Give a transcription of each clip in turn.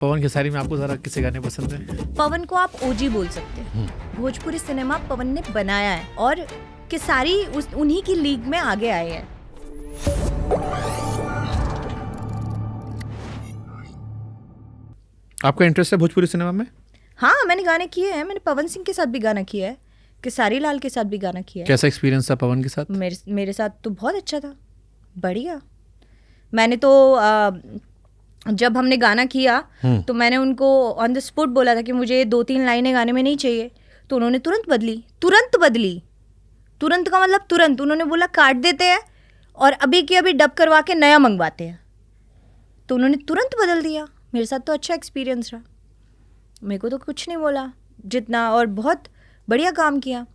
पवन खेसारी में आपको ज़रा किसके गाने पसंद है? पवन को आप ओजी बोल सकते हैं। भोजपुरी सिनेमा पवन ने बनाया है और खेसारी उन्हीं की लीग में आगे आए हैं। आपका इंटरेस्ट है भोजपुरी सिनेमा में? हाँ, मैंने गाने किए हैं। मैंने पवन सिंह के साथ भी गाना किया है, खेसारी लाल के साथ भी गाना किया है। कैसा एक्सपीरियंस था पवन के साथ? मेरे साथ तो बहुत अच्छा था, बढ़िया। मैंने तो जब हमने गाना किया तो मैंने उनको ऑन द स्पॉट बोला था कि मुझे 2-3 लाइनें गाने में नहीं चाहिए, तो उन्होंने तुरंत बदली। तुरंत का मतलब तुरंत। उन्होंने बोला काट देते हैं और अभी की अभी डब करवा के नया मंगवाते हैं, तो उन्होंने तुरंत बदल दिया। मेरे साथ तो अच्छा एक्सपीरियंस रहा, मेरे को तो कुछ नहीं बोला जितना, और बहुत बढ़िया काम किया।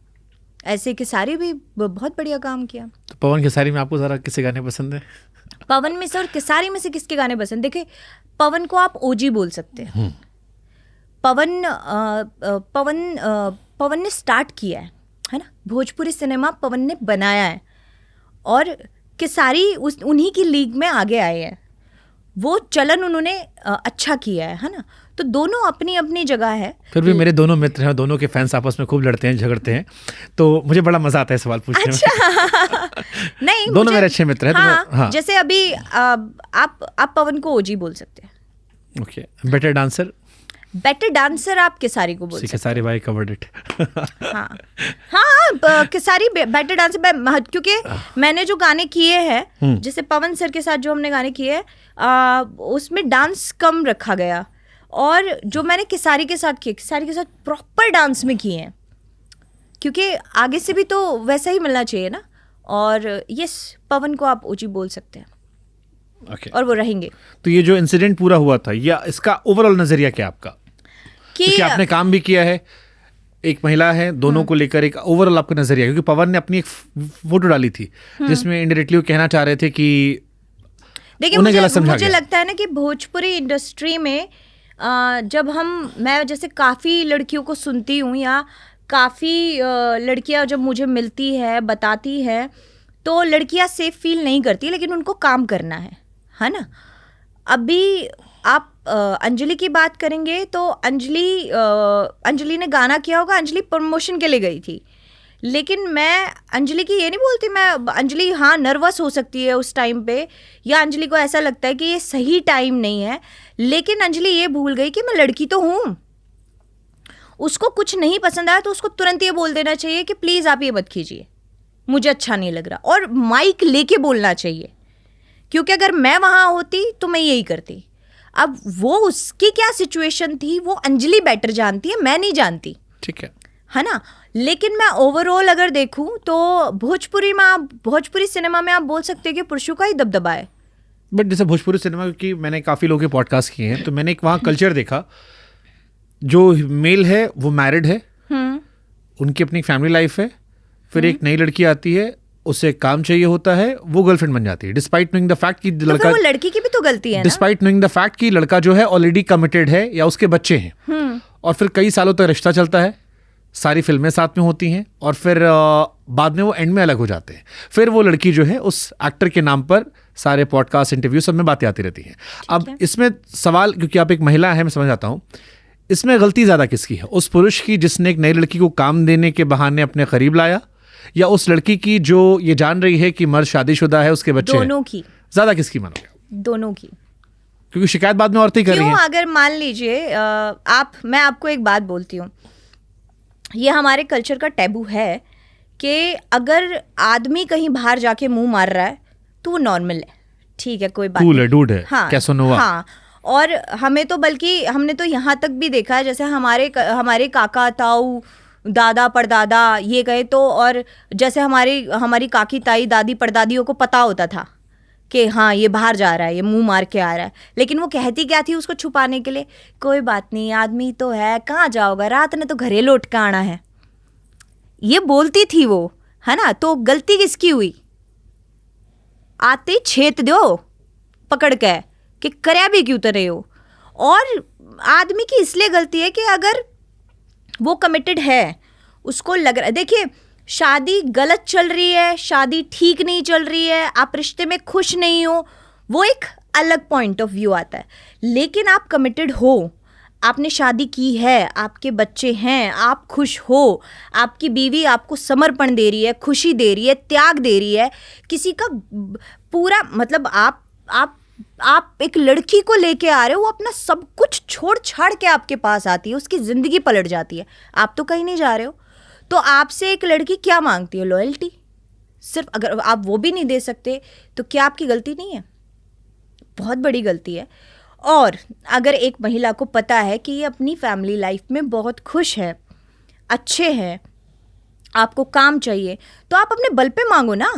ऐसे खेसारी भी बहुत बढ़िया काम किया। तो पवन खेसारी में आपको ज़रा किसके गाने पसंद है? पवन में से और खेसारी में से किसके गाने पसंद? देखिए, पवन को आप ओजी बोल सकते हैं। पवन ने स्टार्ट किया है ना, भोजपुरी सिनेमा पवन ने बनाया है और खेसारी उन्हीं की लीग में आगे आए हैं। वो चलन उन्होंने अच्छा किया है ना। तो दोनों अपनी अपनी जगह है। फिर भी मेरे दोनों मित्र हैं, दोनों के फैंस आपस में खूब लड़ते हैं, झगड़ते हैं, तो मुझे बड़ा मजा आता है सवाल पूछने में। नहीं, दोनों मेरे अच्छे मित्र हैं। हाँ। जैसे अभी आप पवन को ओजी बोल सकते हैं। ओके। बेटर डांसर आप खेसारी को बोल सकते हैं। खेसारी भाई कवर्ड इट। हाँ, खेसारी बेटर डांसर, क्योंकि मैंने जो गाने किए हैं, जैसे पवन सर के साथ जो हमने गाने किए हैं, उसमें डांस कम रखा गया, और जो मैंने खेसारी के साथ प्रॉपर डांस में किए हैं, क्योंकि आगे से भी तो वैसा ही मिलना चाहिए ना। और यस, पवन को आप ओजी बोल सकते हैं। Okay. और वो रहेंगे। तो ये जो इंसिडेंट पूरा हुआ था, या इसका ओवरऑल नजरिया क्या आपका? क्योंकि आपने काम भी किया है, एक महिला है, दोनों को लेकर एक ओवरऑल आपका नजरिया, क्योंकि पवन ने अपनी एक फोटो डाली थी जिसमें इंडायरेक्टली वो कहना चाह रहे थे कि देखिए, मुझे लगता है ना कि भोजपुरी इंडस्ट्री में जब मैं जैसे काफ़ी लड़कियों को सुनती हूँ, या काफ़ी लड़कियाँ जब मुझे मिलती है, बताती है, तो लड़कियाँ सेफ फील नहीं करती, लेकिन उनको काम करना है ना। अभी आप अंजलि की बात करेंगे तो अंजलि ने गाना किया होगा, अंजलि प्रमोशन के लिए गई थी, लेकिन मैं अंजलि की ये नहीं बोलती। मैं अंजलि हाँ नर्वस हो सकती है उस टाइम पे, या अंजलि को ऐसा लगता है कि ये सही टाइम नहीं है, लेकिन अंजलि ये भूल गई कि मैं लड़की तो हूँ। उसको कुछ नहीं पसंद आया तो उसको तुरंत ये बोल देना चाहिए कि प्लीज़ आप ये मत कीजिए, मुझे अच्छा नहीं लग रहा, और माइक लेके बोलना चाहिए। क्योंकि अगर मैं वहाँ होती तो मैं यही करती। अब वो उसकी क्या सिचुएशन थी वो अंजलि बेटर जानती है, मैं नहीं जानती, ठीक है ना। लेकिन मैं ओवरऑल अगर देखूं तो भोजपुरी सिनेमा में आप बोल सकते हैं कि पुरुषों का ही दबदबा है। बट जैसे भोजपुरी सिनेमा, क्योंकि मैंने काफ़ी लोगों के पॉडकास्ट किए हैं, तो मैंने एक वहाँ कल्चर देखा, जो मेल है वो मैरिड है, उनकी अपनी फैमिली लाइफ है, फिर एक नई लड़की आती है, उसे काम चाहिए होता है, वो गर्लफ्रेंड बन जाती है, डिस्पाइट नोइंग द फैक्ट कि लड़का, वो लड़की की भी तो गलती है ना, डिस्पाइट नोइंग द फैक्ट कि लड़का जो है ऑलरेडी कमिटेड है या उसके बच्चे हैं, और फिर कई सालों तक रिश्ता चलता है, सारी फिल्में साथ में होती हैं, और फिर बाद में वो एंड में अलग हो जाते हैं। फिर वो लड़की जो है उस एक्टर के नाम पर सारे पॉडकास्ट, इंटरव्यू सब में बातें आती रहती हैं। अब इसमें सवाल, क्योंकि आप एक महिला है, मैं समझ आता हूँ, इसमें गलती ज़्यादा किसकी है? उस पुरुष की जिसने एक नई लड़की को काम देने के बहाने अपने करीब लाया, या उस लड़की की जो ये जान रही है कि मर्द शादीशुदा है, उसके बच्चे दोनों की? ज़्यादा किसकी मानोगे? दोनों की, क्योंकि शिकायत बाद में औरतें कर रही हैं। अगर मान लीजिए मैं आपको एक बात बोलती हूँ, ये हमारे कल्चर का टैबू है कि अगर आदमी कहीं बाहर जाके मुंह मार रहा है तो वो नॉर्मल है, ठीक है, कोई बात नहीं, है, डूड है, हाँ, कैसोनोवा। हाँ, और हमें तो बल्कि हमने तो यहाँ तक भी देखा है, जैसे हमारे काका ताऊ दादा परदादा ये कहे तो, और जैसे हमारी काकी ताई दादी परदादियों को पता होता था कि हाँ ये बाहर जा रहा है, ये मुंह मार के आ रहा है, लेकिन वो कहती क्या थी उसको छुपाने के लिए, कोई बात नहीं, आदमी तो है, कहाँ जाओगा, रात ने तो घरे लौट के आना है, ये बोलती थी वो, है ना। तो गलती किसकी हुई? आते छेद दो पकड़ के कि करया भी क्यों तरह हो। और आदमी की इसलिए गलती है कि अगर वो कमिटेड है, उसको लग रहा है, देखिए शादी गलत चल रही है, शादी ठीक नहीं चल रही है, आप रिश्ते में खुश नहीं हो, वो एक अलग पॉइंट ऑफ व्यू आता है। लेकिन आप कमिटेड हो, आपने शादी की है, आपके बच्चे हैं, आप खुश हो, आपकी बीवी आपको समर्पण दे रही है, खुशी दे रही है, त्याग दे रही है, किसी का पूरा मतलब आप एक लड़की को लेके आ रहे हो, वो अपना सब कुछ छोड़ छाड़ के आपके पास आती है, उसकी ज़िंदगी पलट जाती है, आप तो कहीं नहीं जा रहे हो। तो आपसे एक लड़की क्या मांगती है? लॉयल्टी। सिर्फ अगर आप वो भी नहीं दे सकते तो क्या आपकी गलती नहीं है? बहुत बड़ी गलती है। और अगर एक महिला को पता है कि ये अपनी फैमिली लाइफ में बहुत खुश है, अच्छे हैं, आपको काम चाहिए, तो आप अपने बल पे मांगो ना।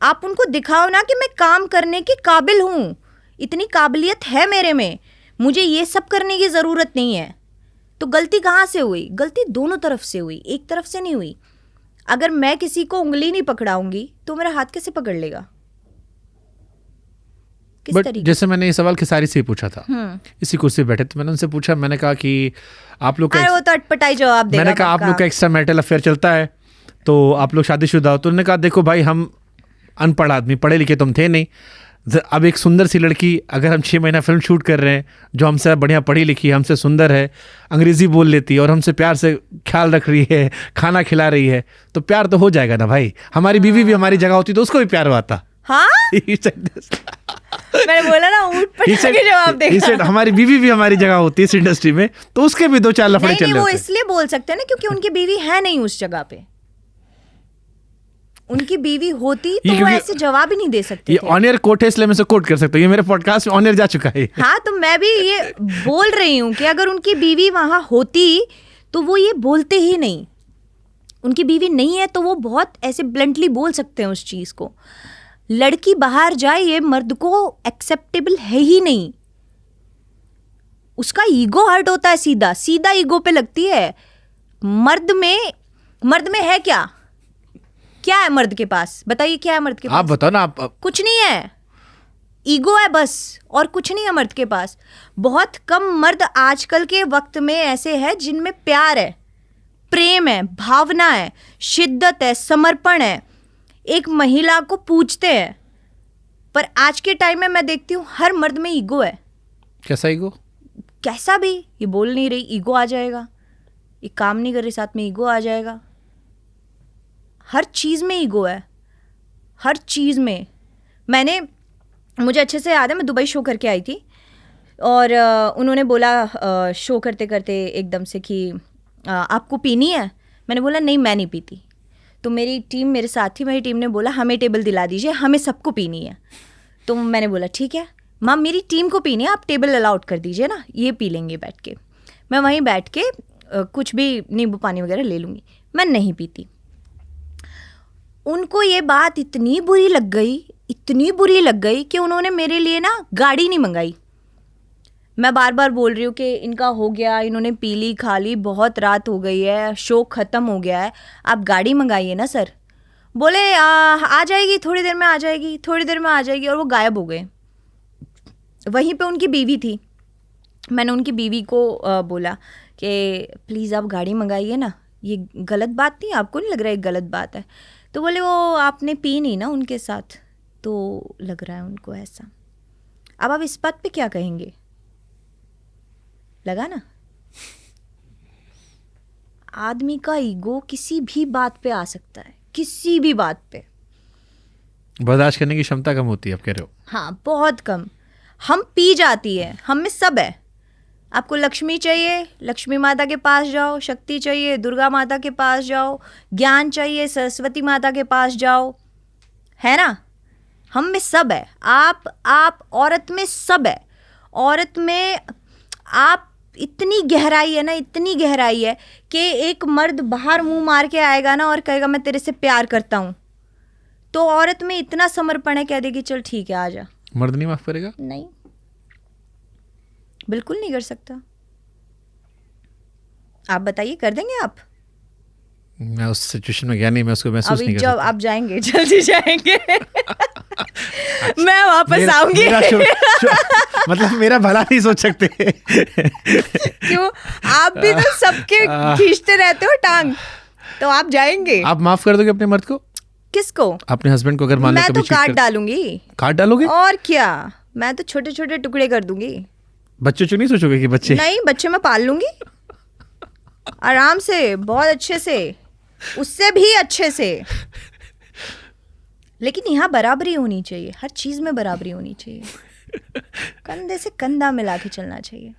आप उनको दिखाओ ना कि मैं काम करने के काबिल हूँ, इतनी काबिलियत है मेरे में, मुझे ये सब करने की ज़रूरत नहीं है। तो गलती कहाँ से हुई? गलती दोनों तरफ से हुई, एक तरफ से नहीं हुई। अगर मैं किसी को उंगली नहीं पकड़ाऊंगी तो मेरा हाथ कैसे पकड़ लेगा? बट जैसे मैंने ये सवाल खिसारी से ही पूछा था, इसी कुर्सी बैठे, तो मैंने उनसे पूछा, मैंने कहा कि आप लोग का, वो तो अटपटाई जवाब देगा। मैंने कहा आप लोग का एक्स्ट्रा मैरिटल अफेयर चलता है, तो आप लोग शादीशुदा हो? तो उन्होंने कहा देखो भाई, हम अनपढ़ आदमी, पढ़े लिखे तुम थे नहीं। अब एक सुंदर सी लड़की, अगर हम 6 महीना फिल्म शूट कर रहे हैं, जो हमसे बढ़िया पढ़ी लिखी, हमसे सुंदर है, अंग्रेजी बोल लेती है और हमसे प्यार से ख्याल रख रही है, खाना खिला रही है, तो प्यार तो हो जाएगा ना भाई। हमारी बीवी भी हमारी जगह होती तो उसको भी प्यार आता। हाँ मैंने बोला ना, ऊंट पर के जवाब देगा। हमारी बीवी भी हमारी जगह होती है इस इंडस्ट्री में, तो उसके भी 2-4 लफड़े चल रहे हैं। वो इसलिए बोल सकते हैं ना क्योंकि उनकी बीवी है नहीं उस जगह पे। उनकी बीवी होती तो वो ऐसे जवाब ही नहीं दे सकते। ये ऑन एयर कोट है, इसलिए मैं इसे कोट कर सकता हूँ, ये मेरे पॉडकास्ट में ऑन एयर जा चुका है। हाँ, तो मैं भी ये बोल रही हूँ कि अगर उनकी बीवी वहां होती तो वो ये बोलते ही नहीं। उनकी बीवी नहीं है तो वो बहुत ऐसे ब्लंटली बोल सकते हैं उस चीज को। लड़की बाहर जाए, ये मर्द को एक्सेप्टेबल है ही नहीं। उसका ईगो हर्ट होता है, सीधा सीधा ईगो पे लगती है। मर्द में है क्या है मर्द के पास? बताइए क्या है मर्द के पास? आप बताओ ना। आप कुछ नहीं है, ईगो है बस, और कुछ नहीं है मर्द के पास। बहुत कम मर्द आजकल के वक्त में ऐसे हैं जिनमें प्यार है, प्रेम है, भावना है, शिद्दत है, समर्पण है, एक महिला को पूछते हैं। पर आज के टाइम में मैं देखती हूँ हर मर्द में ईगो है। कैसा ईगो? कैसा भी, ये बोल नहीं रही, ईगो आ जाएगा। ये काम नहीं कर रही, साथ में ईगो आ जाएगा। हर चीज़ में ईगो है, हर चीज़ में। मुझे अच्छे से याद है, मैं दुबई शो करके आई थी और उन्होंने बोला शो करते करते एकदम से कि आपको पीनी है? मैंने बोला नहीं, मैं नहीं पीती। तो मेरी टीम, मेरे साथी, मेरी टीम ने बोला हमें टेबल दिला दीजिए, हमें सबको पीनी है। तो मैंने बोला ठीक है मैम, मेरी टीम को पीनी है, आप टेबल अलाउड कर दीजिए ना, ये पी लेंगे बैठ के। मैं वहीं बैठ के कुछ भी नींबू पानी वगैरह ले लूँगी। मैं नहीं पीती। उनको ये बात इतनी बुरी लग गई कि उन्होंने मेरे लिए ना गाड़ी नहीं मंगाई। मैं बार बार बोल रही हूँ कि इनका हो गया, इन्होंने पी ली, खा ली, बहुत रात हो गई है, शो ख़त्म हो गया है, आप गाड़ी मंगाइए ना सर। बोले आ जाएगी, थोड़ी देर में आ जाएगी, थोड़ी देर में आ जाएगी, और वो गायब हो गए। वहीं पे उनकी बीवी थी। मैंने उनकी बीवी को बोला कि प्लीज़ आप गाड़ी मंगाइए ना, ये गलत बात नहीं, आपको नहीं लग रहा है गलत बात है? तो बोले वो आपने पी नहीं ना उनके साथ, तो लग रहा है उनको ऐसा। अब आप इस बात पे क्या कहेंगे? लगा ना, आदमी का ईगो किसी भी बात पे आ सकता है, किसी भी बात पे। बर्दाश्त करने की क्षमता कम होती है, आप कह रहे हो? हाँ, बहुत कम। हम पी जाती है, हम में सब है। आपको लक्ष्मी चाहिए, लक्ष्मी माता के पास जाओ। शक्ति चाहिए, दुर्गा माता के पास जाओ। ज्ञान चाहिए, सरस्वती माता के पास जाओ। है ना, हम में सब है। आप औरत में सब है। औरत में आप इतनी गहराई है ना, इतनी गहराई है कि एक मर्द बाहर मुंह मार के आएगा ना और कहेगा मैं तेरे से प्यार करता हूँ, तो औरत में इतना समर्पण है, कह देगी चल ठीक है आ जा। मर्द नहीं माफ करेगा? नहीं, बिल्कुल नहीं कर सकता। आप बताइए, कर देंगे आप? मैं उस सिचुएशन में गया नहीं, मैं उसको महसूस नहीं कर सकता। जब आप जाएंगे, जल्दी जाएंगे मैं वापस आऊंगी। मतलब मेरा भला नहीं सोच सकते? क्यों? आप भी तो सबके खींचते रहते हो टांग, तो आप जाएंगे। आप माफ कर दोगे अपने मर्द को? किसको? अपने हस्बैंड को अगर मान लो मैं तो काट डालूंगी। काट डालोगे? और क्या, मैं तो छोटे छोटे टुकड़े कर दूंगी। बच्चों नहीं सोचोगे कि बच्चे? नहीं, बच्चे मैं पाल लूंगी आराम से, बहुत अच्छे से, उससे भी अच्छे से। लेकिन यहाँ बराबरी होनी चाहिए, हर चीज में बराबरी होनी चाहिए, कंधे से कंधा मिला के चलना चाहिए।